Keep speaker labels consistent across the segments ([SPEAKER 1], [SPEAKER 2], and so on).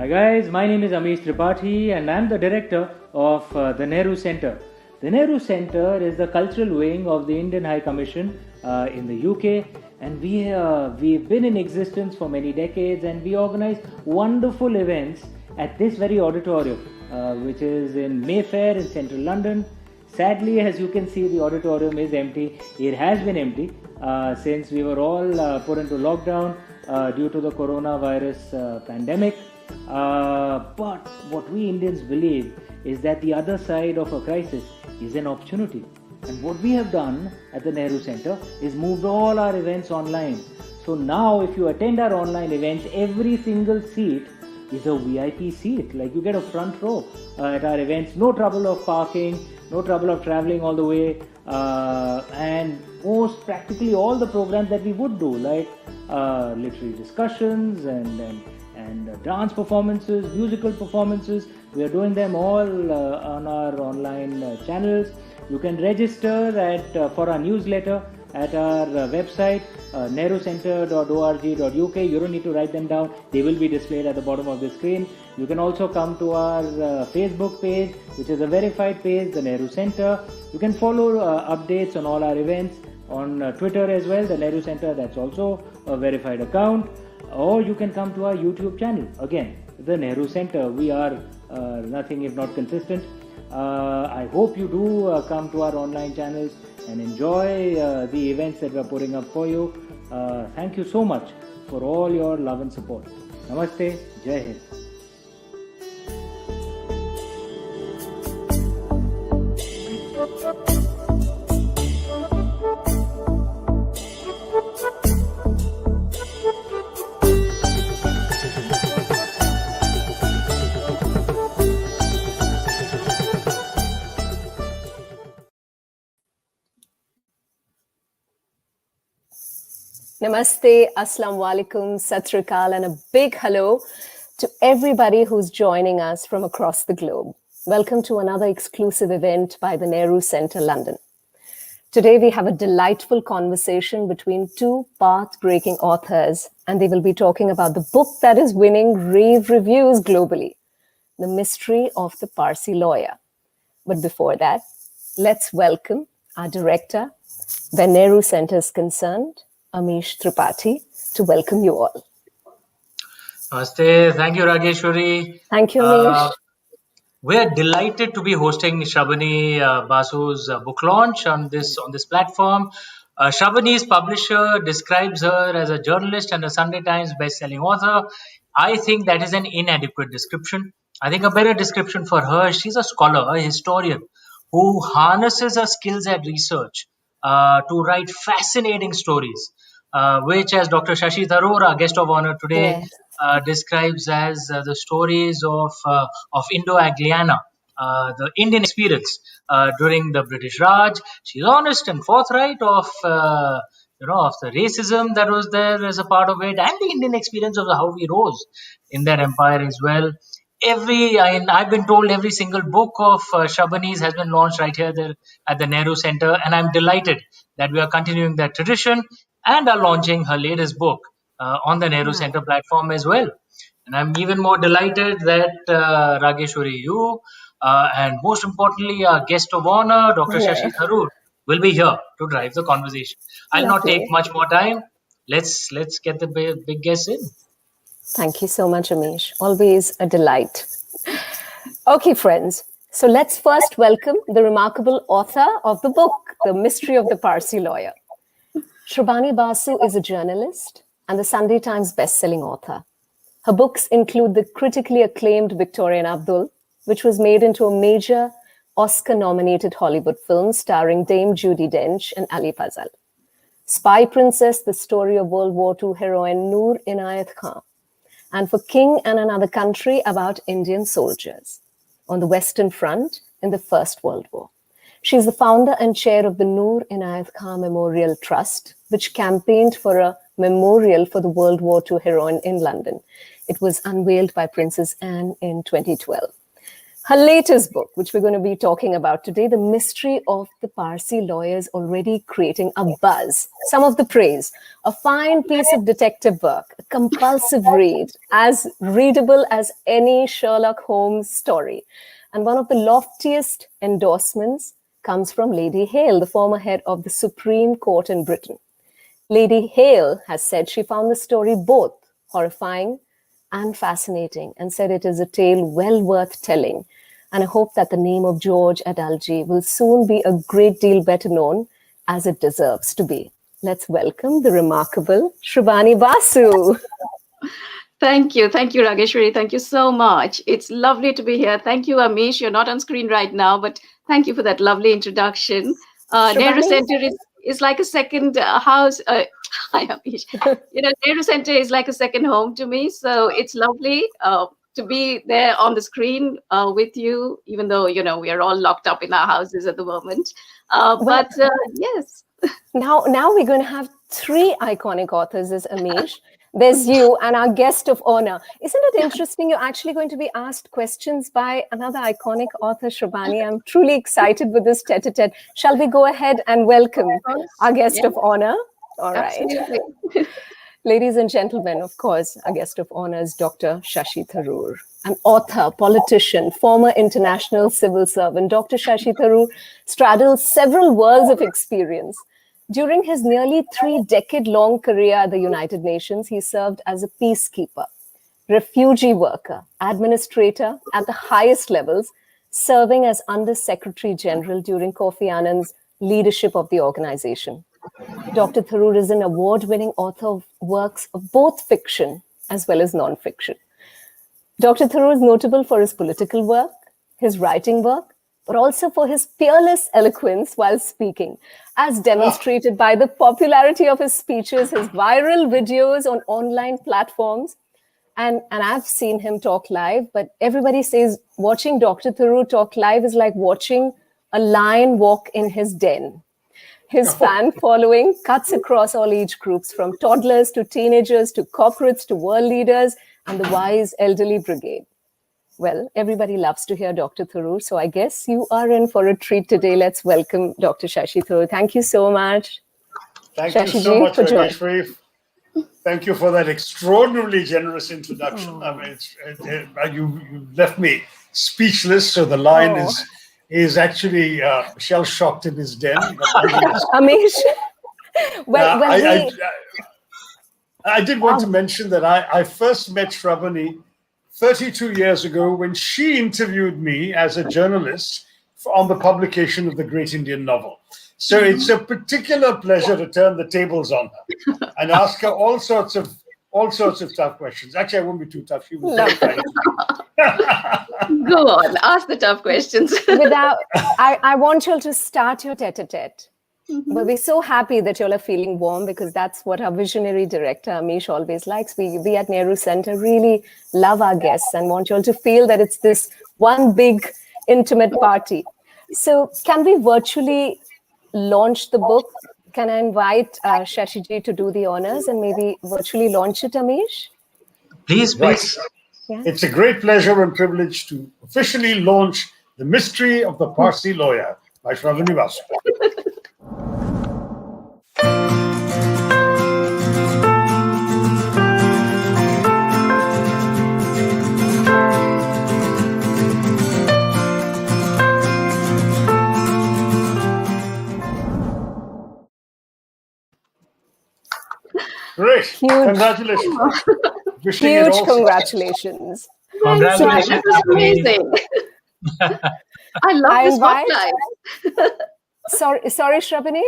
[SPEAKER 1] Hi guys, my name is Amish Tripathi and I'm the director of the Nehru Centre. The Nehru Centre is the cultural wing of the Indian High Commission in the UK, and we've been in existence for many decades, and we organize wonderful events at this very auditorium, which is in Mayfair in central London. Sadly, as you can see, the auditorium is empty. It has been empty since we were all put into lockdown due to the coronavirus pandemic. But what we Indians believe is that the other side of a crisis is an opportunity. And what we have done at the Nehru Centre is moved all our events online. So now if you attend our online events, every single seat is a VIP seat. Like you get a front row at our events. No trouble of parking, no trouble of travelling all the way. And most practically all the programs that we would do, like literary discussions and dance performances, musical performances, we are doing them all on our online channels. You can register for our newsletter at our website nehrucentre.org.uk. You don't need to write them down, they will be displayed at the bottom of the screen. You can also come to our Facebook page, which is a verified page, the Nehru Centre. You can follow updates on all our events on Twitter as well, the Nehru Centre, that's also a verified account. Or you can come to our YouTube channel, again, the Nehru Centre. We are nothing if not consistent. I hope you do come to our online channels and enjoy the events that we are putting up for you. Thank you so much for all your love and support. Namaste, Jai Hind.
[SPEAKER 2] Namaste, Assalamu alaikum, Sat Sri Akal, and a big hello to everybody who's joining us from across the globe. Welcome to another exclusive event by the Nehru Centre, London. Today we have a delightful conversation between two path-breaking authors, and they will be talking about the book that is winning rave reviews globally, The Mystery of the Parsi Lawyer. But before that, let's welcome our director, where Nehru Centre is concerned, Amish Tripathi, to welcome you all.
[SPEAKER 3] Namaste. Thank you, Rageshwari.
[SPEAKER 2] Thank you, Amish.
[SPEAKER 3] We're delighted to be hosting Shrabani Basu's book launch on this platform. Shrabani's publisher describes her as a journalist and a Sunday Times best-selling author. I think that is an inadequate description. I think a better description for her, she's a scholar, a historian, who harnesses her skills at research to write fascinating stories, which, as Dr. Shashi Tharoor, our guest of honor today,
[SPEAKER 2] Yes.
[SPEAKER 3] Describes as the stories of Indo-Agliana, the Indian experience during the British Raj. She's honest and forthright of the racism that was there as a part of it, and the Indian experience of how we rose in that empire as well. I've been told every single book of Shrabani's has been launched right here at the Nehru Centre, and I'm delighted that we are continuing that tradition and are launching her latest book on the Nehru Centre platform as well. And I'm even more delighted that Rageshwari, you, and most importantly, our guest of honor, Dr. Shashi Tharoor, will be here to drive the conversation. I'll not take much more time. Let's get the big guests in.
[SPEAKER 2] Thank you so much, Amish. Always a delight. Okay, friends. So let's first welcome the remarkable author of the book, The Mystery of the Parsi Lawyer. Shrabani Basu is a journalist and the Sunday Times best-selling author. Her books include the critically acclaimed Victorian Abdul, which was made into a major Oscar-nominated Hollywood film starring Dame Judi Dench and Ali Fazal. Spy Princess, the story of World War II heroine Noor Inayat Khan, and For King and Another Country about Indian soldiers on the Western Front in the First World War. She is the founder and chair of the Noor Inayat Khan Memorial Trust, which campaigned for a memorial for the World War II heroine in London. It was unveiled by Princess Anne in 2012. Her latest book, which we're going to be talking about today, The Mystery of the Parsi Lawyer, is already creating a buzz. Some of the praise. A fine piece of detective work, a compulsive read, as readable as any Sherlock Holmes story. And one of the loftiest endorsements comes from Lady Hale, the former head of the Supreme Court in Britain. Lady Hale has said she found the story both horrifying and fascinating, and said it is a tale well worth telling. And I hope that the name of George Adalji will soon be a great deal better known, as it deserves to be. Let's welcome the remarkable Shrabani Basu.
[SPEAKER 4] Thank you, Rageshwari. Thank you so much. It's lovely to be here. Thank you, Amish. You're not on screen right now, but thank you for that lovely introduction. Nehru Centre is like a second house. Hi, Amish. Nehru Centre is like a second home to me. So it's lovely to be there on the screen with you, even though, we are all locked up in our houses at the moment. Yes.
[SPEAKER 2] Now we're going to have three iconic authors as Amish. There's you and our guest of honor. Isn't it interesting? You're actually going to be asked questions by another iconic author, Shrabani. I'm truly excited with this tete-a-tete. Shall we go ahead and welcome our guest of honor? All right.
[SPEAKER 4] Absolutely.
[SPEAKER 2] Ladies and gentlemen, of course, our guest of honor is Dr. Shashi Tharoor, an author, politician, former international civil servant. Dr. Shashi Tharoor straddles several worlds of experience. During his nearly 3-decade-long career at the United Nations, he served as a peacekeeper, refugee worker, administrator at the highest levels, serving as Under Secretary General during Kofi Annan's leadership of the organization. Dr. Tharoor is an award-winning author of works of both fiction as well as non-fiction. Dr. Tharoor is notable for his political work, his writing work, but also for his peerless eloquence while speaking, as demonstrated by the popularity of his speeches, his viral videos on online platforms. And I've seen him talk live, but everybody says watching Dr. Tharoor talk live is like watching a lion walk in his den. His fan following cuts across all age groups, from toddlers to teenagers to corporates to world leaders and the wise elderly brigade. Well, everybody loves to hear Dr. Tharoor, so I guess you are in for a treat today. Let's welcome Dr. Shashi Tharoor. Thank you so much.
[SPEAKER 5] Thank you so much, Rageshwari. Thank you for that extraordinarily generous introduction. I mean, you left me speechless, so the lion is actually shell-shocked in his den.
[SPEAKER 2] Amish.
[SPEAKER 5] I did want to mention that I first met Shrabani 32 years ago when she interviewed me as a journalist on the publication of the Great Indian Novel. So it's a particular pleasure to turn the tables on her and ask her all sorts of tough questions. Actually, I won't be too tough. She was very kind.
[SPEAKER 4] Go on, ask the tough questions.
[SPEAKER 2] I want you all to start your tete-a-tete. But we're so happy that you all are feeling warm, because that's what our visionary director, Amish, always likes. We at Nehru Centre really love our guests and want you all to feel that it's this one big, intimate party. So can we virtually launch the book? Can I invite Shashiji to do the honors and maybe virtually launch it, Amish?
[SPEAKER 3] Please.
[SPEAKER 2] Yeah.
[SPEAKER 5] It's a great pleasure and privilege to officially launch The Mystery of the Parsi Lawyer by Shrabani Basu. Great. Congratulations.
[SPEAKER 2] Huge congratulations.
[SPEAKER 3] Congratulations.
[SPEAKER 4] That was amazing. I love the spotlight.
[SPEAKER 2] Sorry, Shrabani?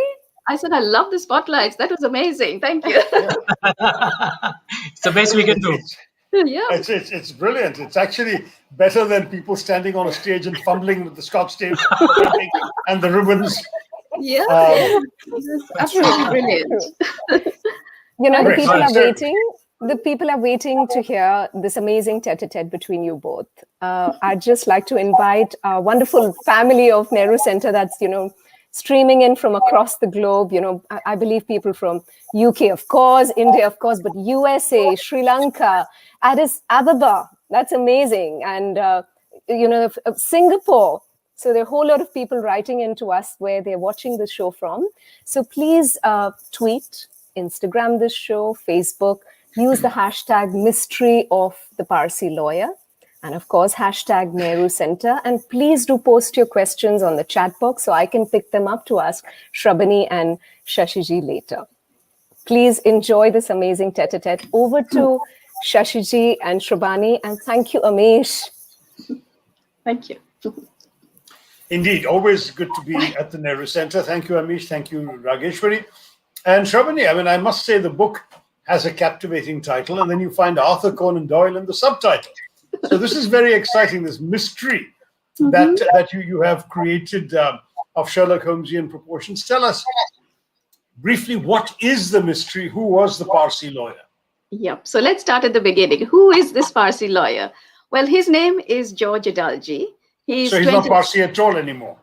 [SPEAKER 4] I said, I love the spotlights. That was amazing. Thank you.
[SPEAKER 3] It's the best we can do.
[SPEAKER 4] Yeah.
[SPEAKER 5] It's brilliant. It's actually better than people standing on a stage and fumbling with the scotch tape and the ribbons.
[SPEAKER 4] Yeah. It's absolutely brilliant.
[SPEAKER 2] The people are waiting. The people are waiting to hear this amazing tete-a-tete between you both. I'd just like to invite our wonderful family of Nehru Centre that's, streaming in from across the globe. I believe people from UK, of course, India, of course, but USA, Sri Lanka, Addis Ababa. That's amazing. And Singapore. So there are a whole lot of people writing into us where they're watching the show from. So please tweet, Instagram this show, Facebook, use the hashtag Mystery of the Parsi Lawyer. And of course, hashtag Nehru Centre. And please do post your questions on the chat box so I can pick them up to ask Shrabani and Shashiji later. Please enjoy this amazing tete-a-tete. Over to Shashiji and Shrabani. And thank you, Amish.
[SPEAKER 4] Thank you.
[SPEAKER 5] Indeed, always good to be at the Nehru Centre. Thank you, Amish. Thank you, Rageshwari. And Shrabani, I must say the book has a captivating title, and then you find Arthur Conan Doyle in the subtitle. So this is very exciting, this mystery that you have created of Sherlock Holmesian proportions. Tell us briefly, what is the mystery? Who was the Parsi lawyer?
[SPEAKER 4] Yep. So let's start at the beginning. Who is this Parsi lawyer? Well, his name is George Adalji.
[SPEAKER 5] So he's not Parsi at all anymore.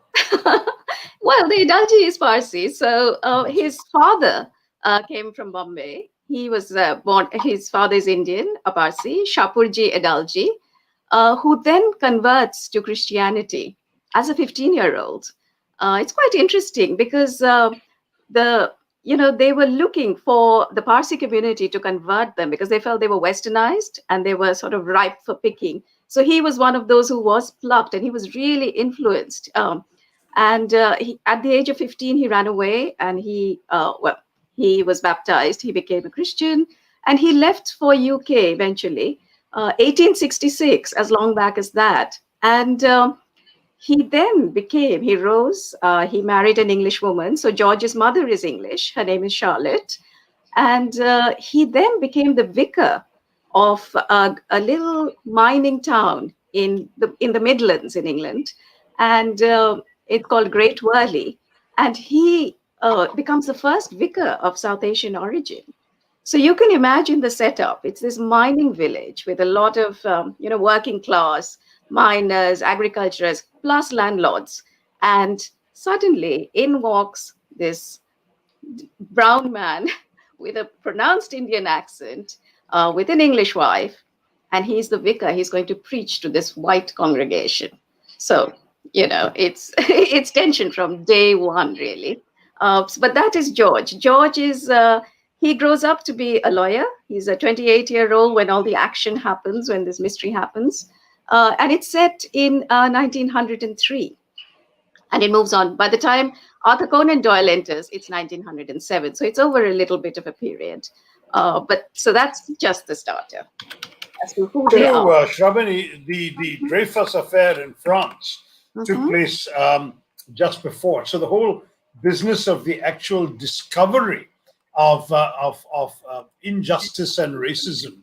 [SPEAKER 4] Well, the Adalji is Parsi. So his father came from Bombay. He was born, his father is Indian, a Parsi, Shapurji Adalji, who then converts to Christianity as a 15-year-old. It's quite interesting because they were looking for the Parsi community to convert them because they felt they were westernized and they were sort of ripe for picking. So he was one of those who was plucked, and he was really influenced. At the age of 15, he ran away, and he was baptized. He became a Christian, and he left for UK eventually, 1866, as long back as that. And he rose, he married an English woman. So George's mother is English. Her name is Charlotte. And he then became the vicar of a little mining town in the Midlands in England. And it's called Great Worley. And he becomes the first vicar of South Asian origin. So you can imagine the setup. It's this mining village with a lot of, working class, miners, agriculturists, plus landlords. And suddenly in walks this brown man with a pronounced Indian accent, with an English wife, and he's the vicar. He's going to preach to this white congregation. So, it's tension from day one, really. But that is George. George is, he grows up to be a lawyer. He's a 28-year-old when all the action happens, when this mystery happens. And it's set in 1903. And it moves on. By the time Arthur Conan Doyle enters, it's 1907. So it's over a little bit of a period. So that's just the starter as to who they are.
[SPEAKER 5] Shrabani, the Dreyfus affair in France took place just before. So the whole business of the actual discovery of injustice and racism,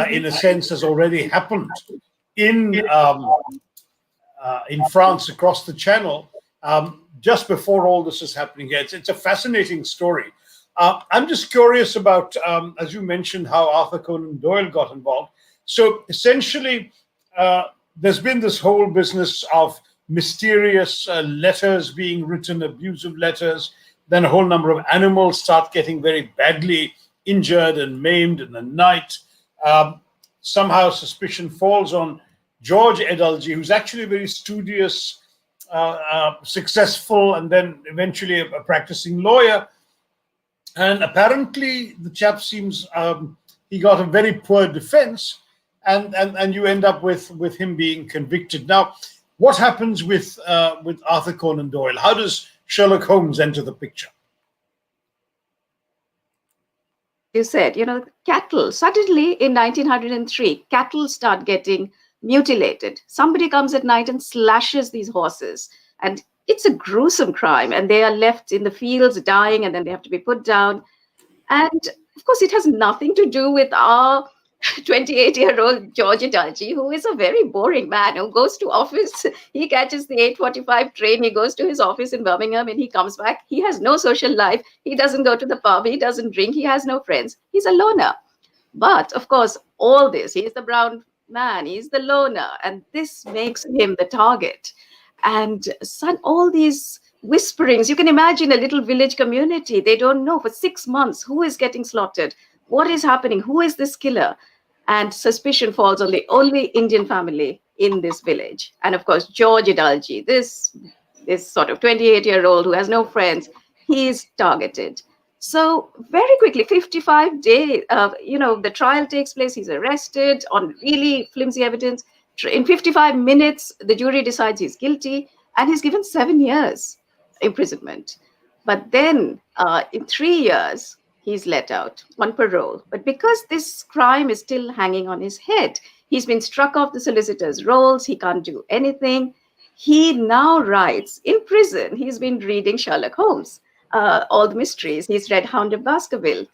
[SPEAKER 5] in a sense, has already happened in France across the Channel, just before all this is happening here. It's a fascinating story. I'm just curious about, as you mentioned, how Arthur Conan Doyle got involved. So essentially, there's been this whole business of mysterious letters being written, abusive letters. Then a whole number of animals start getting very badly injured and maimed in the night. Somehow suspicion falls on George Adalji, who's actually very studious, successful, and then eventually a practicing lawyer. And apparently the chap seems, he got a very poor defense, and you end up with him being convicted. Now, what happens with Arthur Conan Doyle? How does Sherlock Holmes enter the picture?
[SPEAKER 4] You said, cattle. Suddenly in 1903, cattle start getting mutilated. Somebody comes at night and slashes these horses. And it's a gruesome crime. And they are left in the fields dying, and then they have to be put down. And of course, it has nothing to do with our 28-year-old George Adalji, who is a very boring man who goes to office. He catches the 8:45 train. He goes to his office in Birmingham and he comes back. He has no social life. He doesn't go to the pub. He doesn't drink. He has no friends. He's a loner. But of course, all this, he's the brown man. He's the loner. And this makes him the target. And all these whisperings, you can imagine a little village community. They don't know for 6 months who is getting slaughtered. What is happening? Who is this killer? And suspicion falls on the only Indian family in this village. And of course, George Idalji, this sort of 28-year-old who has no friends, he's targeted. So very quickly, 55 days, the trial takes place. He's arrested on really flimsy evidence. In 55 minutes, the jury decides he's guilty, and he's given 7 years imprisonment. But then in 3 years, he's let out on parole. But because this crime is still hanging on his head, he's been struck off the solicitor's rolls. He can't do anything. He now writes in prison. He's been reading Sherlock Holmes, all the mysteries. He's read Hound of Baskerville.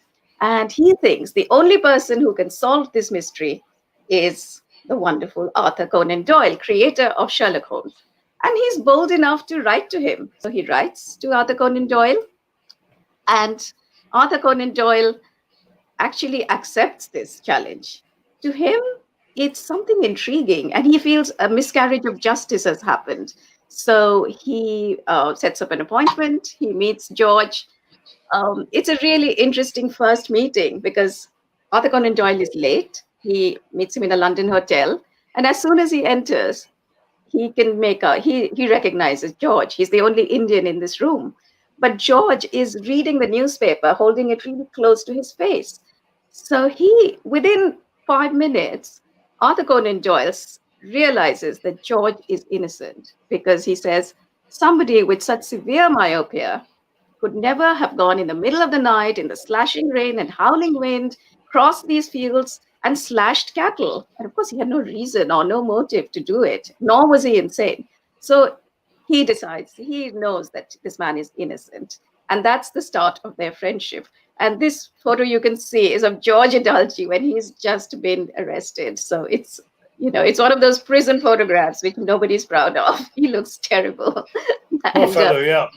[SPEAKER 4] And he thinks the only person who can solve this mystery is the wonderful Arthur Conan Doyle, creator of Sherlock Holmes. And he's bold enough to write to him. So he writes to Arthur Conan Doyle. And Arthur Conan Doyle actually accepts this challenge. To him, it's something intriguing, and he feels a miscarriage of justice has happened. So he sets up an appointment. He meets George. It's a really interesting first meeting because Arthur Conan Doyle is late. He meets him in a London hotel. And as soon as he enters, he can make he recognizes George. He's the only Indian in this room. But George is reading the newspaper, holding it really close to his face. So within 5 minutes, Arthur Conan Doyle realizes that George is innocent because he says, somebody with such severe myopia could never have gone in the middle of the night in the slashing rain and howling wind, crossed these fields and slashed cattle. And of course, he had no reason or no motive to do it, nor was he insane. So he decides, he knows that this man is innocent. And that's the start of their friendship. And this photo you can see is of George Idalji when he's just been arrested. So it's one of those prison photographs which nobody's proud of. He looks terrible.
[SPEAKER 5] Poor fellow, yeah.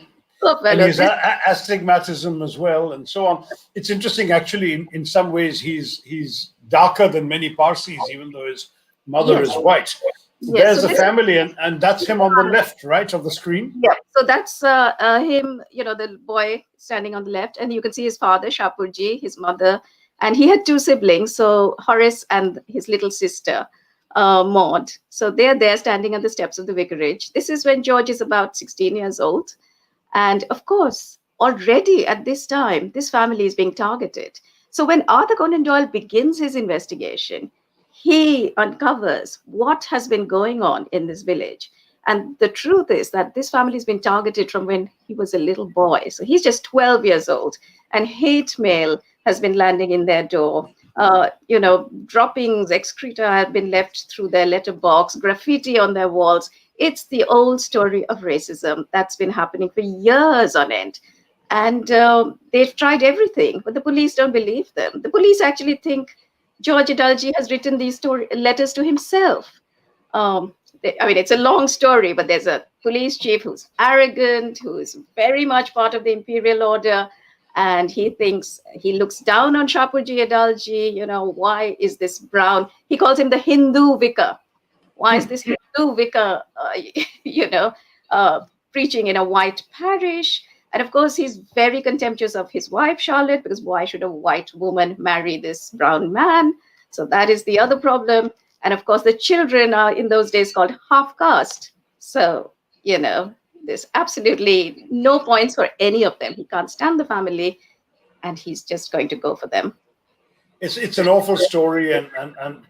[SPEAKER 4] Poor fellow.
[SPEAKER 5] And his astigmatism as well, and so on. It's interesting, actually. In some ways, he's darker than many Parsis, even though his mother is white.
[SPEAKER 4] Yes,
[SPEAKER 5] There's a family, and that's him on the left, right, of the screen.
[SPEAKER 4] Yeah, so that's him, the boy standing on the left, and you can see his father, Shapurji, his mother, and he had 2 siblings, so Horace and his little sister, Maud. So they're there standing at the steps of the vicarage. This is when George is about 16 years old. And of course, already at this time, this family is being targeted. So when Arthur Conan Doyle begins his investigation, he uncovers what has been going on in this village. And the truth is that this family has been targeted from when he was a little boy. So he's just 12 years old, and hate mail has been landing in their door. Droppings, excreta have been left through their letterbox, graffiti on their walls. It's the old story of racism that's been happening for years on end. And they've tried everything, but the police don't believe them. The police actually think George Idalji has written these letters to himself. It's a long story, but there's a police chief who's arrogant, who is very much part of the imperial order. And he looks down on Shapurji Idalji. Why is this brown? He calls him the Hindu vicar. Why is this Hindu vicar, preaching in a white parish? And of course, he's very contemptuous of his wife, Charlotte, because why should a white woman marry this brown man? So that is the other problem. And of course, the children are in those days called half caste. So, there's absolutely no points for any of them. He can't stand the family, and he's just going to go for them.
[SPEAKER 5] It's an awful story, and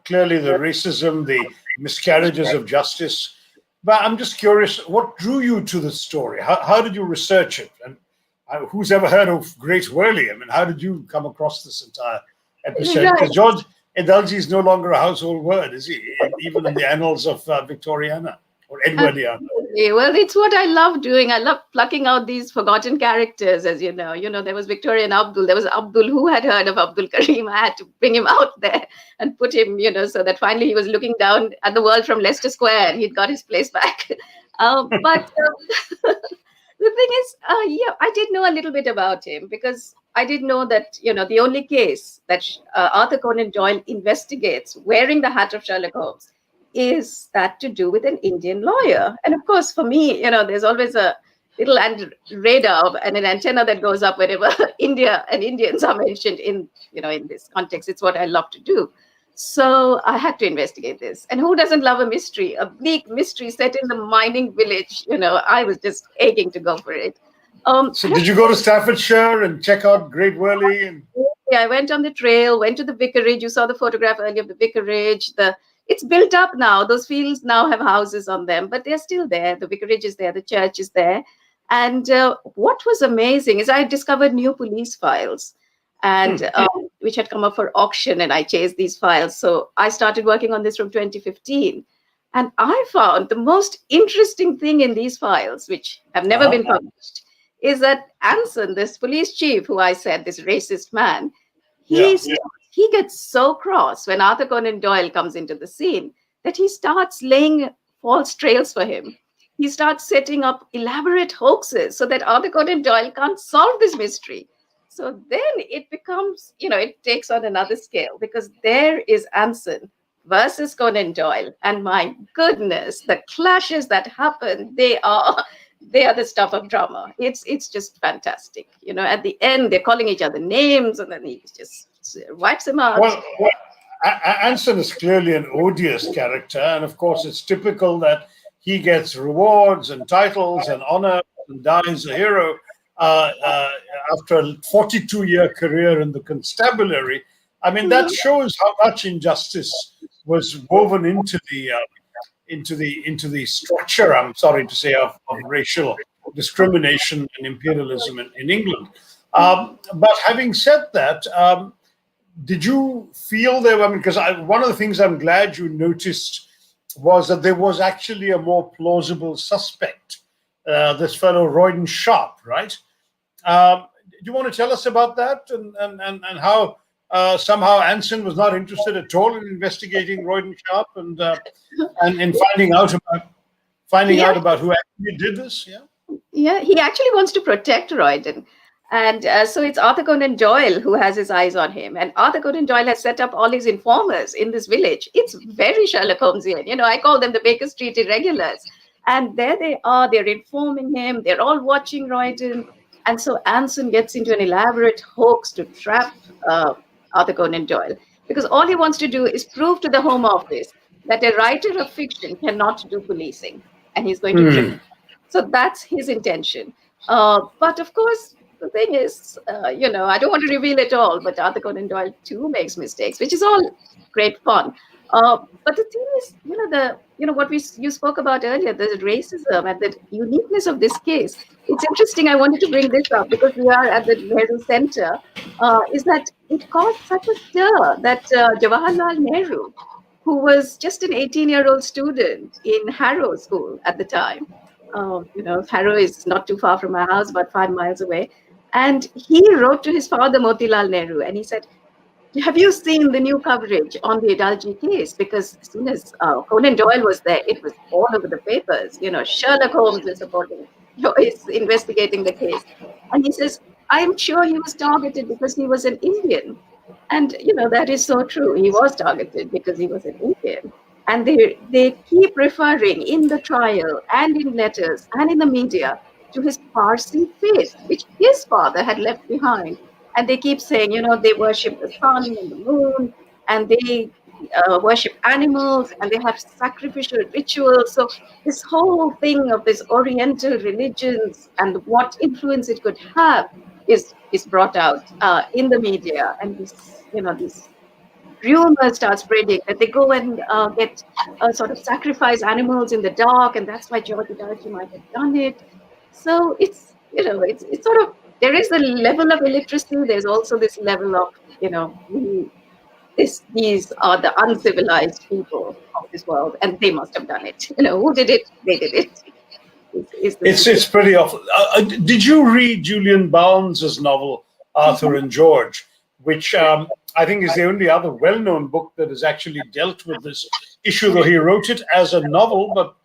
[SPEAKER 5] clearly the racism, the miscarriages of justice. But I'm just curious, what drew you to the story? How did you research it? And who's ever heard of Great Whirly? How did you come across this entire episode? Because George Idalji is no longer a household word, is he? Even in the annals of Victoriana or Edwardiana.
[SPEAKER 4] Well, it's what I love doing. I love plucking out these forgotten characters, as you know. There was Victorian Abdul. There was Abdul. Who had heard of Abdul Karim? I had to bring him out there and put him, so that finally he was looking down at the world from Leicester Square and he'd got his place back. But the thing is, I did know a little bit about him because I did know that, the only case that Arthur Conan Doyle investigates wearing the hat of Sherlock Holmes is that to do with an Indian lawyer. And of course, for me, there's always a little radar and an antenna that goes up whenever India and Indians are mentioned in this context. It's what I love to do. So I had to investigate this. And who doesn't love a mystery? A bleak mystery set in the mining village. I was just aching to go for it.
[SPEAKER 5] So did you go to Staffordshire and check out Great Worley? And
[SPEAKER 4] yeah, I went on the trail, went to the vicarage. You saw the photograph earlier of the vicarage. It's built up now. Those fields now have houses on them, but they're still there. The vicarage is there. The church is there. And what was amazing is I discovered new police files, and which had come up for auction, and I chased these files. So I started working on this from 2015. And I found the most interesting thing in these files, which have never been published, is that Anson, this police chief who I said, this racist man, he gets so cross when Arthur Conan Doyle comes into the scene that he starts laying false trails for him. He starts setting up elaborate hoaxes so that Arthur Conan Doyle can't solve this mystery. So then it becomes, it takes on another scale, because there is Anson versus Conan Doyle. And my goodness, the clashes that happen, they are the stuff of drama. It's just fantastic. At the end, they're calling each other names, and then he just wipes them out.
[SPEAKER 5] Well, Anson is clearly an odious character. And of course, it's typical that he gets rewards and titles and honor and dies a hero after a 42-year career in the constabulary. I mean, that shows how much injustice was woven into the structure, I'm sorry to say, of racial discrimination and imperialism in England. But having said that, did you feel there were, because one of the things I'm glad you noticed was that there was actually a more plausible suspect, this fellow Royden Sharp, right? Do you want to tell us about that and how somehow Anson was not interested at all in investigating Royden Sharp and in finding out about who actually did this?
[SPEAKER 4] Yeah, he actually wants to protect Royden. And so it's Arthur Conan Doyle who has his eyes on him. And Arthur Conan Doyle has set up all his informers in this village. It's very Sherlock Holmesian. I call them the Baker Street irregulars. And there they are. They're informing him. They're all watching Royden. And so Anson gets into an elaborate hoax to trap Arthur Conan Doyle. Because all he wants to do is prove to the Home Office that a writer of fiction cannot do policing. And he's going to trip. So that's his intention. But of course, the thing is, I don't want to reveal it all, but Arthur Conan Doyle too makes mistakes, which is all great fun. But the thing is, what you spoke about earlier, the racism and the uniqueness of this case. It's interesting. I wanted to bring this up because we are at the Nehru Centre. Is that it caused such a stir that Jawaharlal Nehru, who was just an 18-year-old student in Harrow School at the time, Harrow is not too far from my house, about 5 miles away. And he wrote to his father, Motilal Nehru, and he said, have you seen the new coverage on the Adalji case? Because as soon as Conan Doyle was there, it was all over the papers. Sherlock Holmes is investigating the case. And he says, I'm sure he was targeted because he was an Indian. And, that is so true. He was targeted because he was an Indian. And they keep referring in the trial and in letters and in the media to his Parsi faith, which his father had left behind. And they keep saying, they worship the sun and the moon, and they worship animals, and they have sacrificial rituals. So this whole thing of this Oriental religions and what influence it could have is brought out in the media. And this rumors start spreading that they go and get sort of sacrifice animals in the dark, and that's why George Adalji might have done it. So it's sort of, there is a level of illiteracy. There's also this level of, these are the uncivilized people of this world, and they must have done it. Who did it? They did it.
[SPEAKER 5] It's pretty awful. Did you read Julian Barnes's novel Arthur and George, which I think is the only other well-known book that has actually dealt with this issue, though he wrote it as a novel, but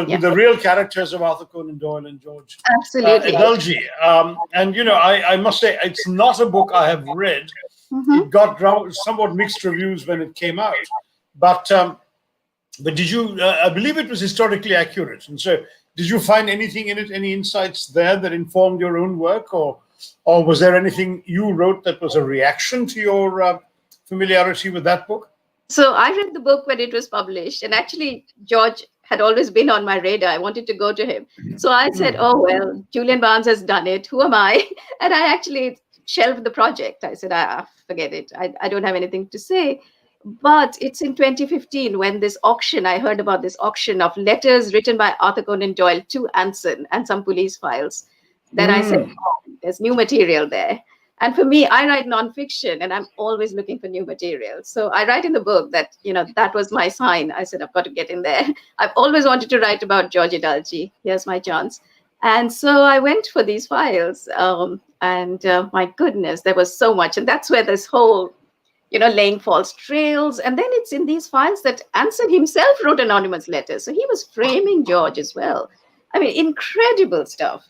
[SPEAKER 5] with the real characters of Arthur Conan Doyle and George Adalji. And, I must say, it's not a book I have read. It got somewhat mixed reviews when it came out. But did you, I believe it was historically accurate. And so did you find anything in it, any insights there that informed your own work? Or was there anything you wrote that was a reaction to your familiarity with that book?
[SPEAKER 4] So I read the book when it was published, and actually George had always been on my radar. I wanted to go to him. So I said, oh, well, Julian Barnes has done it. Who am I? And I actually shelved the project. I said, forget it. I don't have anything to say. But it's in 2015 when this auction, I heard about this auction of letters written by Arthur Conan Doyle to Anson and some police files. Then I said, oh, there's new material there. And for me, I write nonfiction and I'm always looking for new material. So I write in the book that, that was my sign. I said, I've got to get in there. I've always wanted to write about George Adalji. Here's my chance. And so I went for these files. My goodness, there was so much. And that's where this whole, laying false trails. And then it's in these files that Anson himself wrote anonymous letters. So he was framing George as well. I mean, incredible stuff.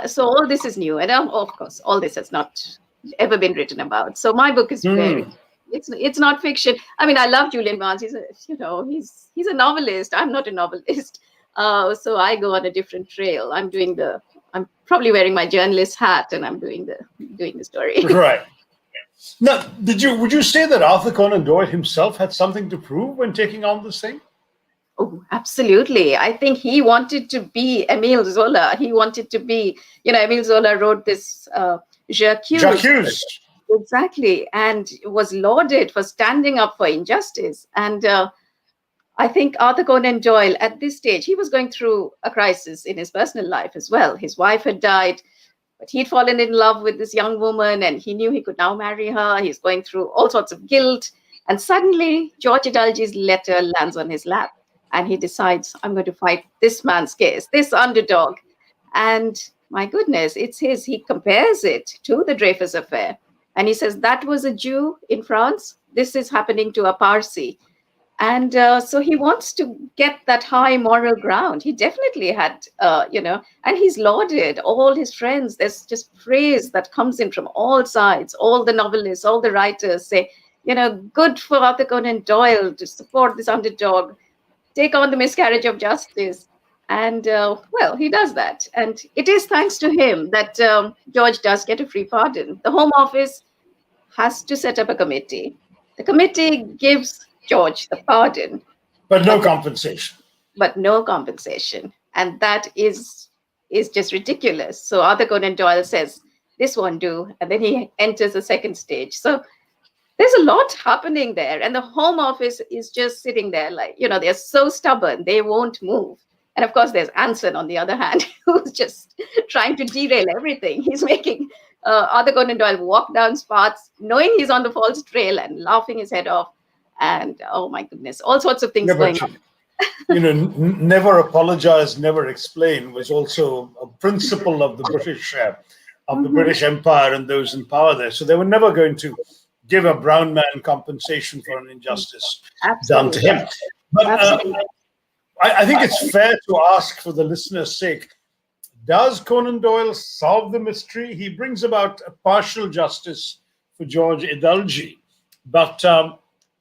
[SPEAKER 4] So all this is new, and of course, all this has not ever been written about. So my book is it's not fiction. I mean, I love Julian Barnes. He's a novelist. I'm not a novelist. So I go on a different trail. I'm probably wearing my journalist hat, and I'm doing the story.
[SPEAKER 5] Right. Now, would you say that Arthur Conan Doyle himself had something to prove when taking on this thing?
[SPEAKER 4] Oh, absolutely. I think he wanted to be Émile Zola. He wanted to be, Émile Zola wrote this J'accuse. Exactly. And was lauded for standing up for injustice. And I think Arthur Conan Doyle, at this stage, he was going through a crisis in his personal life as well. His wife had died, but he'd fallen in love with this young woman and he knew he could now marry her. He's going through all sorts of guilt. And suddenly, George Adalji's letter lands on his lap. And he decides, I'm going to fight this man's case, this underdog. And my goodness, it's his. He compares it to the Dreyfus affair. And he says, that was a Jew in France. This is happening to a Parsi. And so he wants to get that high moral ground. He definitely had, and he's lauded all his friends. There's just praise that comes in from all sides. All the novelists, all the writers say, good for Arthur Conan Doyle to support this underdog, take on the miscarriage of justice. And, he does that. And it is thanks to him that George does get a free pardon. The Home Office has to set up a committee. The committee gives George the pardon.
[SPEAKER 5] But no compensation.
[SPEAKER 4] But no compensation. And that is just ridiculous. So Arthur Conan Doyle says, this won't do. And then he enters the second stage. So there's a lot happening there. And the Home Office is just sitting there like, they're so stubborn. They won't move. And of course, there's Anson, on the other hand, who's just trying to derail everything. He's making Arthur Conan Doyle walk down paths, knowing he's on the false trail and laughing his head off. And, oh, my goodness, all sorts of things going on.
[SPEAKER 5] Never apologize, never explain was also a principle of the British the British Empire and those in power there. So they were never going to give a brown man compensation for an injustice done to him. But I think it's fair to ask, for the listener's sake, does Conan Doyle solve the mystery? He brings about a partial justice for George Adalji, but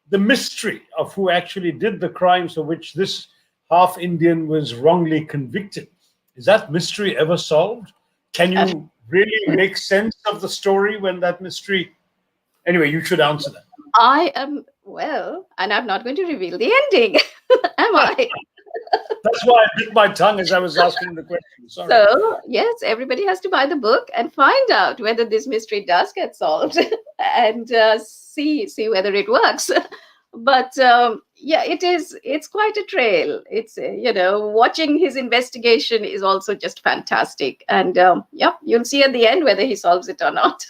[SPEAKER 5] the mystery of who actually did the crimes for which this half Indian was wrongly convicted, is that mystery ever solved? Can you really make sense of the story when that mystery... Anyway, you should answer that.
[SPEAKER 4] I am, and I'm not going to reveal the ending, am I?
[SPEAKER 5] That's why I bit my tongue as I was asking the question. Sorry.
[SPEAKER 4] So, yes, everybody has to buy the book and find out whether this mystery does get solved and see whether it works. But it's quite a trail. It's, watching his investigation is also just fantastic. And you'll see at the end whether he solves it or not.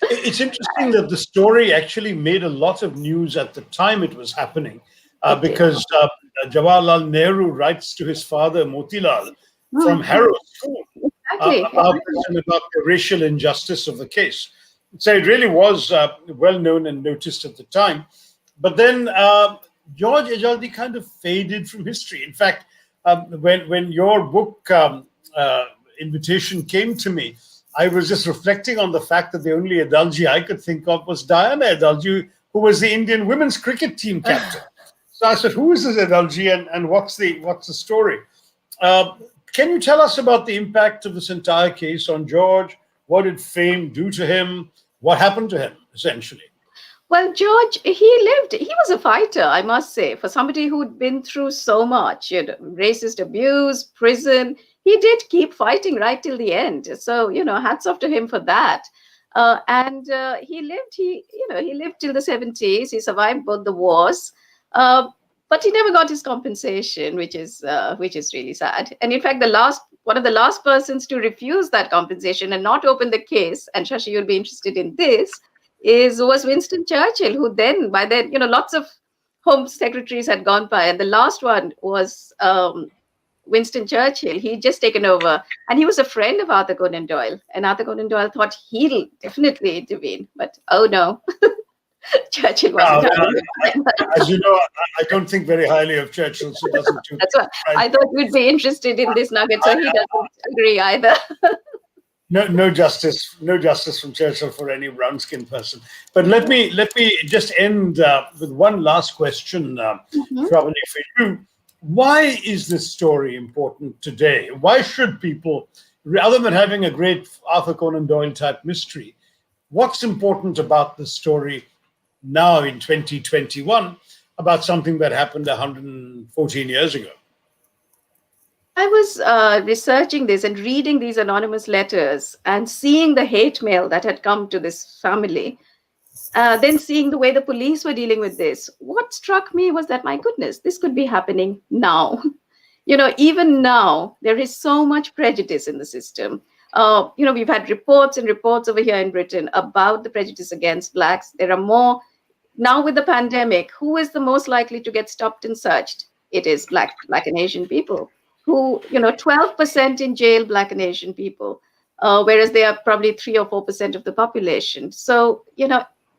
[SPEAKER 5] It's interesting that the story actually made a lot of news at the time it was happening, because Jawaharlal Nehru writes to his father, Motilal, from Harrow School, about the racial injustice of the case. So it really was well known and noticed at the time. But then George Adalji kind of faded from history. In fact, when your book invitation came to me, I was just reflecting on the fact that the only Adalji I could think of was Diana Adalji, who was the Indian women's cricket team captain. So I said, who is this Adalji and what's the story? Can you tell us about the impact of this entire case on George? What did fame do to him? What happened to him, essentially?
[SPEAKER 4] Well, George, he was a fighter, I must say, for somebody who'd been through so much, racist abuse, prison. He did keep fighting right till the end. So, hats off to him for that. And he lived till the 70s. He survived both the wars. Uh, but he never got his compensation, which is really sad. And in fact, one of the last persons to refuse that compensation and not open the case, and Shashi, you'll be interested in this, was Winston Churchill, who by then, lots of home secretaries had gone by, and the last one was Winston Churchill. He'd just taken over, and he was a friend of Arthur Conan Doyle, and Arthur Conan Doyle thought he'll definitely intervene, but oh no. Churchill wasn't.
[SPEAKER 5] As you know, I don't think very highly of Churchill, so doesn't do.
[SPEAKER 4] That's why I thought you'd be interested in this nugget, so he doesn't agree either.
[SPEAKER 5] No justice from Churchill for any brown-skinned person. But let me just end with one last question, Shrabani, for you. Why is this story important today? Why should people, rather than having a great Arthur Conan Doyle type mystery, what's important about the story now in 2021 about something that happened 114 years ago?
[SPEAKER 4] I was researching this and reading these anonymous letters and seeing the hate mail that had come to this family, then seeing the way the police were dealing with this. What struck me was that, my goodness, this could be happening now. Even now, there is so much prejudice in the system. We've had reports and reports over here in Britain about the prejudice against Blacks. There are more. Now with the pandemic, who is the most likely to get stopped and searched? It is Black and Asian people. Who, 12% in jail, Black and Asian people, whereas they are probably 3 or 4% of the population. So,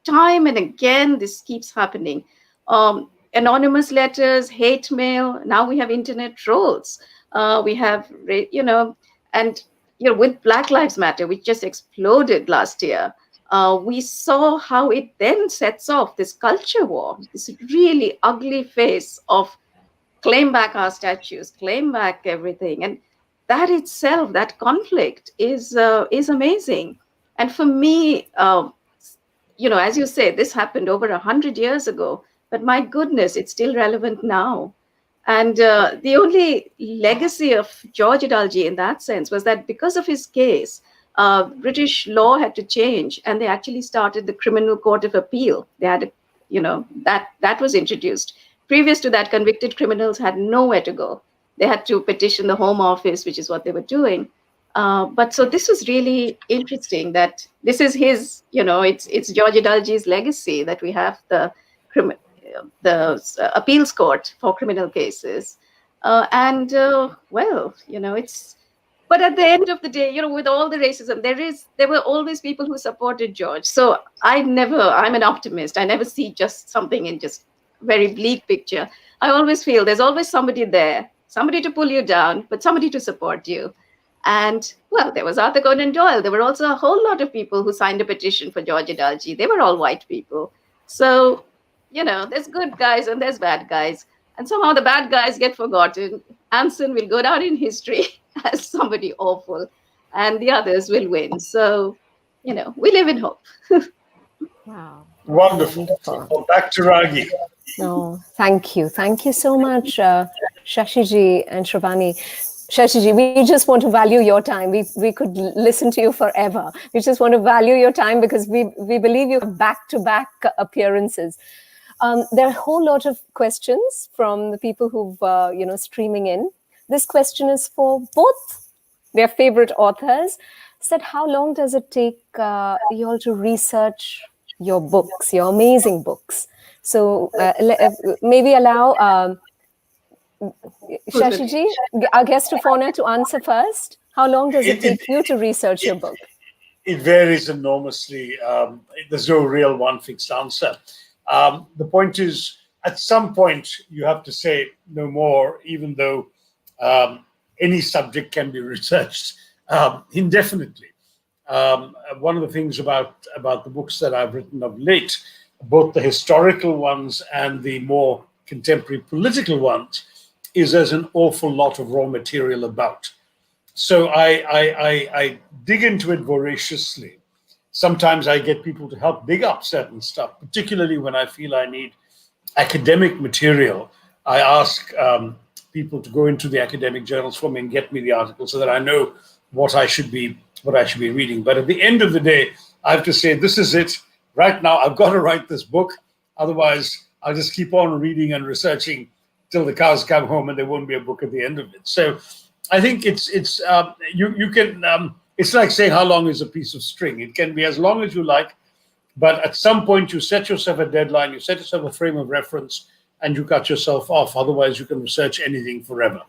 [SPEAKER 4] time and again, this keeps happening. Anonymous letters, hate mail. Now we have internet trolls. We have, and with Black Lives Matter, which just exploded last year, we saw how it then sets off this culture war, this really ugly face of claim back our statues, claim back everything. And that itself, that conflict is amazing. And for me, as you say, this happened over 100 years ago, but my goodness, it's still relevant now. And the only legacy of George Adalji in that sense was that because of his case, British law had to change, and they actually started the Criminal Court of Appeal. They had, that was introduced. Previous to that, convicted criminals had nowhere to go. They had to petition the Home Office, which is what they were doing. But so this was really interesting that this is his, it's George Adalji's legacy that we have the appeals court for criminal cases. It's, but at the end of the day, with all the racism, there were always people who supported George. So I'm an optimist. I never see just something in just very bleak picture. I always feel there's always somebody there, somebody to pull you down, but somebody to support you. And well, there was Arthur Conan Doyle. There were also a whole lot of people who signed a petition for George Adalji. They were all white people. So, there's good guys and there's bad guys. And somehow the bad guys get forgotten. Anson will go down in history as somebody awful, and the others will win. So, we live in hope.
[SPEAKER 2] Wow.
[SPEAKER 5] Wonderful. Well, back to Ragi.
[SPEAKER 2] No, thank you. Thank you so much, Shashiji and Shrabani. Shashiji, we just want to value your time. We could listen to you forever. We just want to value your time because we believe you have back-to-back appearances. There are a whole lot of questions from the people who've, streaming in. This question is for both their favorite authors. Said, how long does it take you all to research your books, your amazing books? So maybe allow Shashiji, our guest of honor, to answer first. How long does it take you to research your book?
[SPEAKER 5] It varies enormously. There's no real one fixed answer. The point is, at some point, you have to say no more, even though any subject can be researched indefinitely. One of the things about the books that I've written of late, both the historical ones and the more contemporary political ones, is there's an awful lot of raw material about. So I dig into it voraciously. sometimes I get people to help dig up certain stuff, particularly when I feel I need academic material. I ask people to go into the academic journals for me and get me the article so that I know what I should be reading. But at the end of the day, I have to say, this is it. Right now, I've got to write this book. Otherwise, I'll just keep on reading and researching till the cows come home, and there won't be a book at the end of it. So I think it's like saying how long is a piece of string. It can be as long as you like, but at some point you set yourself a deadline, you set yourself a frame of reference, and you cut yourself off. Otherwise, you can research anything forever.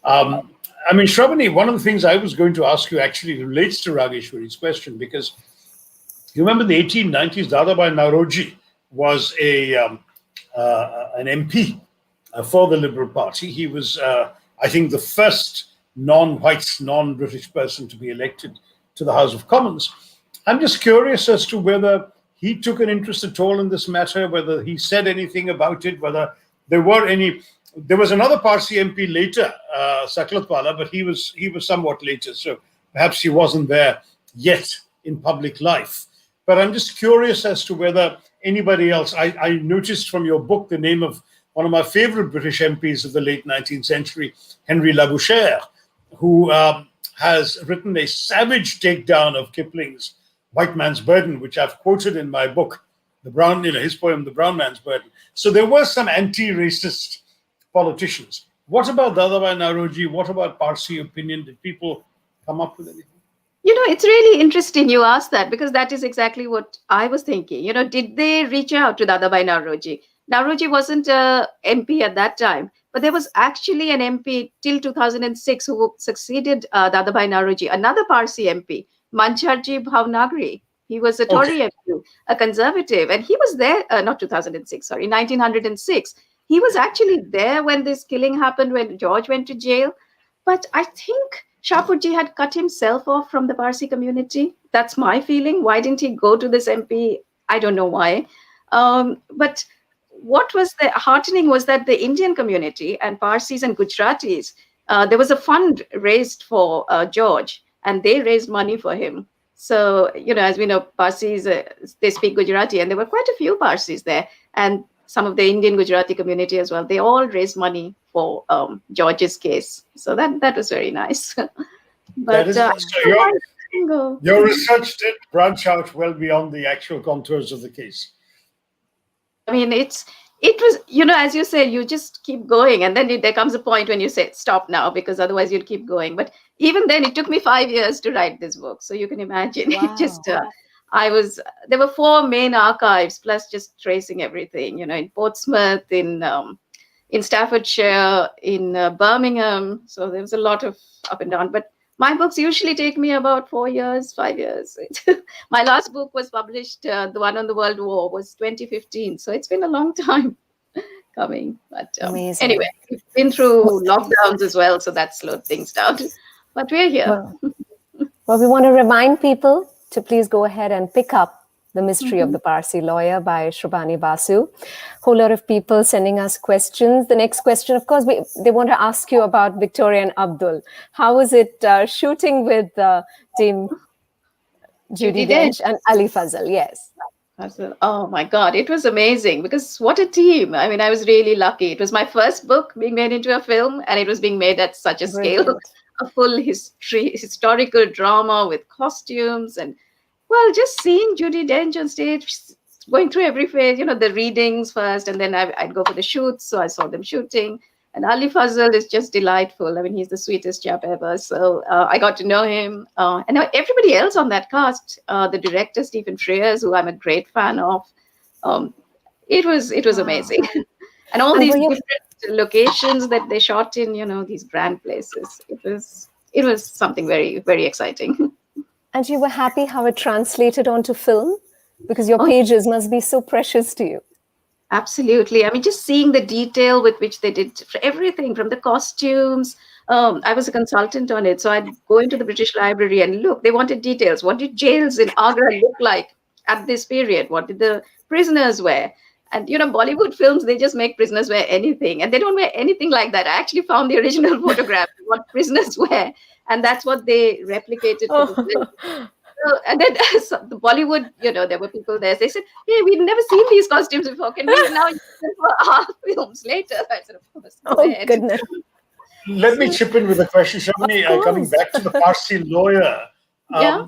[SPEAKER 5] I mean, Shrabani, one of the things I was going to ask you actually relates to Rageshwari's question, because you remember the 1890s, Dadabhai Naoroji was an MP for the Liberal Party. He was, I think, the first non-white, non-British person to be elected to the House of Commons. I'm just curious as to whether he took an interest at all in this matter, whether he said anything about it, whether there were any. There was another Parsi MP later, Saklatwala, but he was somewhat later, so perhaps he wasn't there yet in public life. But I'm just curious as to whether anybody else. I noticed from your book the name of one of my favorite British MPs of the late 19th century, Henry Labouchere, who has written a savage takedown of Kipling's White Man's Burden, which I've quoted in my book, his poem, The Brown Man's Burden. So there were some anti-racist politicians. What about Dadabhai Naoroji? What about Parsi opinion? Did people come up with anything?
[SPEAKER 4] It's really interesting you asked that, because that is exactly what I was thinking. Did they reach out to Dadabhai Naoroji? Naoroji wasn't a MP at that time, but there was actually an MP till 2006 who succeeded Dadabhai Naoroji, another Parsi MP, Mancharji Bhavnagri. He was a Tory MP, a conservative, and he was there, not 2006, sorry, 1906. He was actually there when this killing happened, when George went to jail. But I think Shahpurji had cut himself off from the Parsi community. That's my feeling. Why didn't he go to this MP? I don't know why. But what was the heartening was that the Indian community and Parsis and Gujaratis, there was a fund raised for George, and they raised money for him. So, as we know, Parsis, they speak Gujarati, and there were quite a few Parsis there, and some of the Indian Gujarati community as well. They all raised money for George's case. So that was very nice. But
[SPEAKER 5] your research did branch out well beyond the actual contours of the case.
[SPEAKER 4] I mean, it was, as you say, you just keep going. And then there comes a point when you say, stop now, because otherwise you'd keep going. But even then, it took me 5 years to write this book. So you can imagine.
[SPEAKER 2] Wow.
[SPEAKER 4] It just, there were 4 main archives, plus just tracing everything, in Portsmouth, in Staffordshire, in Birmingham. So there was a lot of up and down. But my books usually take me about 4 years, 5 years. My last book was published, the one on the World War, was 2015. So it's been a long time coming. But anyway, we've been through lockdowns as well, so that slowed things down. But we're here.
[SPEAKER 2] Well, we want to remind people to please go ahead and pick up The Mystery of the Parsi Lawyer by Shrabani Basu. Whole lot of people sending us questions. The next question, of course, they want to ask you about Victoria and Abdul. How was it shooting with Team Judi Dench and Ali Fazal? Yes.
[SPEAKER 4] Oh my God, it was amazing, because what a team. I mean, I was really lucky. It was my first book being made into a film, and it was being made at such a scale. A full historical drama with costumes, and well, just seeing Judi Dench on stage, going through every phase, the readings first, and then I'd go for the shoots. So I saw them shooting. And Ali Fazal is just delightful. I mean, he's the sweetest chap ever. So I got to know him. And everybody else on that cast, the director, Stephen Frears, who I'm a great fan of. It was amazing. And all these different locations that they shot in, these grand places. It was something very, very exciting.
[SPEAKER 2] And you were happy how it translated onto film? Because your pages must be so precious to you.
[SPEAKER 4] Absolutely. I mean, just seeing the detail with which they did everything from the costumes. I was a consultant on it. So I'd go into the British Library and look, they wanted details. What did jails in Agra look like at this period? What did the prisoners wear? And, Bollywood films, they just make prisoners wear anything. And they don't wear anything like that. I actually found the original photograph of what prisoners wear. And that's what they replicated for the film. So, and then so the Bollywood, there were people there. They said, "Hey, we've never seen these costumes before. Can we now use them for our films later?" I said, "Of course, go ahead."
[SPEAKER 2] Goodness.
[SPEAKER 5] Let me chip in with a question, Shrabani. Coming back to the Parsee Lawyer,
[SPEAKER 4] Yeah.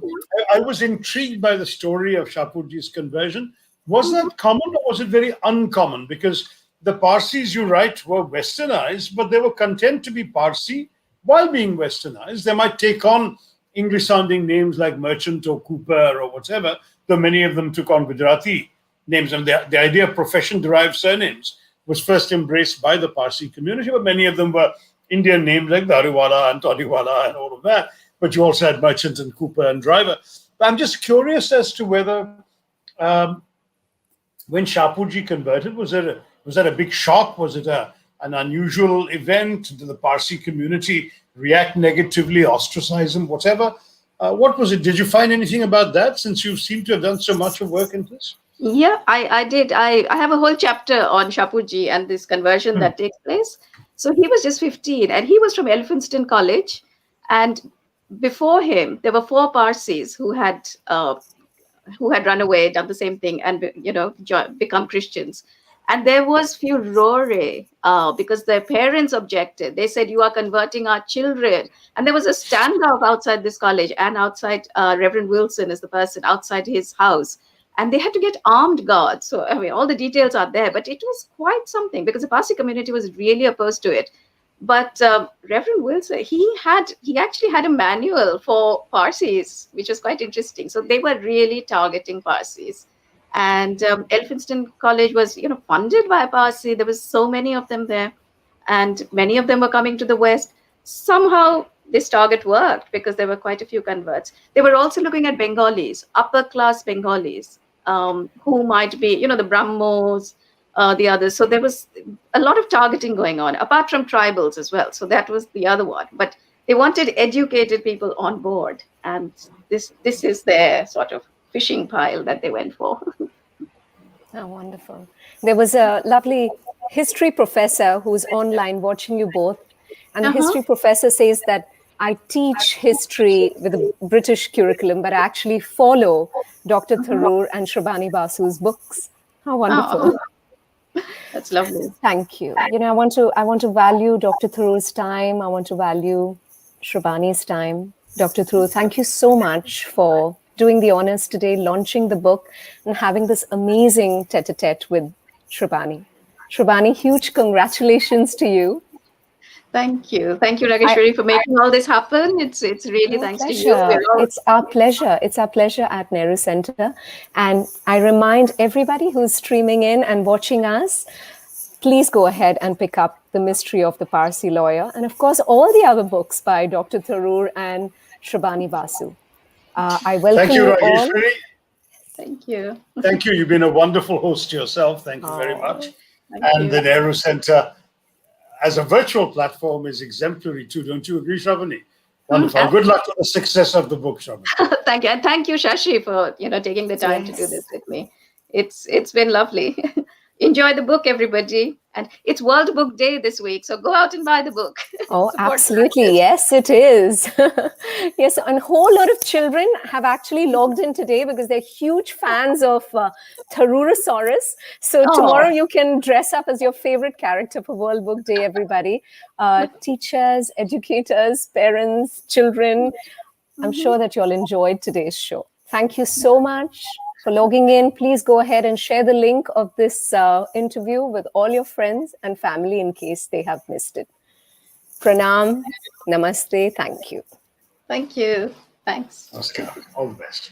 [SPEAKER 5] I was intrigued by the story of Shapurji's conversion. Was that common or was it very uncommon? Because the Parsis, you write, were westernized, but they were content to be Parsi while being westernized. They might take on English-sounding names like merchant or cooper or whatever, though many of them took on Gujarati names. And the idea of profession-derived surnames was first embraced by the Parsi community, but many of them were Indian names like Daruwala and Todiwala and all of that. But you also had merchant and cooper and driver. But I'm just curious as to whether when Shapurji converted, was that a big shock? Was it an unusual event? Did the Parsi community react negatively, ostracize him, whatever? What was it? Did you find anything about that, since you seem to have done so much of work in this?
[SPEAKER 4] Yeah, I did. I have a whole chapter on Shapurji and this conversion that takes place. So he was just 15 and he was from Elphinstone College. And before him, there were 4 Parsis who had run away, done the same thing, and become Christians. And there was furore because their parents objected. They said, "You are converting our children." And there was a standoff outside this college, and outside Reverend Wilson is the person outside his house. And they had to get armed guards. So, I mean, all the details are there, but it was quite something because the Parsi community was really opposed to it. But Reverend Wilson, he actually had a manual for Parsis, which was quite interesting. So they were really targeting Parsis. And Elphinstone College was, funded by Parsi. There was so many of them there, and many of them were coming to the West. Somehow this target worked because there were quite a few converts. They were also looking at Bengalis, upper class Bengalis, who might be, the Brahmos, the others. So there was a lot of targeting going on, apart from tribals as well. So that was the other one. But they wanted educated people on board, and this is their sort of fishing pile that they went for.
[SPEAKER 2] Oh, wonderful. There was a lovely history professor who's online watching you both. And the history professor says that I teach history with a British curriculum, but I actually follow Dr. Tharoor and Shrabani Basu's books. How wonderful.
[SPEAKER 4] That's lovely.
[SPEAKER 2] Thank you. I want to value Dr. Tharoor's time. I want to value Shrabani's time. Dr. Tharoor, thank you so much for doing the honors today, launching the book, and having this amazing tete-a-tete with Shrabani. Shrabani, huge congratulations to you.
[SPEAKER 4] Thank you, Rageshwari, for making all this happen. It's really thanks to you.
[SPEAKER 2] It's our pleasure. It's our pleasure at Nehru Centre. And I remind everybody who's streaming in and watching us, please go ahead and pick up The Mystery of the Parsi Lawyer. And of course, all the other books by Dr. Tharoor and Shrabani Basu. I welcome you all.
[SPEAKER 4] Thank you.
[SPEAKER 5] Thank you. You've been a wonderful host yourself. Thank you very much. The Nehru Centre, as a virtual platform, is exemplary too. Don't you agree, Shrabani? Wonderful. Good luck with the success of the book, Shrabani.
[SPEAKER 4] Thank you. And thank you, Shashi, for taking the time to do this with me. It's been lovely. Enjoy the book, everybody. And it's World Book Day this week, so go out and buy the book.
[SPEAKER 2] Oh, absolutely. Yes, it is. Yes, and a whole lot of children have actually logged in today because they're huge fans of Tharoorasaurus. So tomorrow you can dress up as your favorite character for World Book Day, everybody. Teachers, educators, parents, children. I'm sure that you'll enjoyed today's show. Thank you so much for logging in. Please go ahead and share the link of this interview with all your friends and family in case they have missed it. Pranam, namaste, thank you.
[SPEAKER 4] Thank you. Thanks.
[SPEAKER 5] Namaskar. All the best.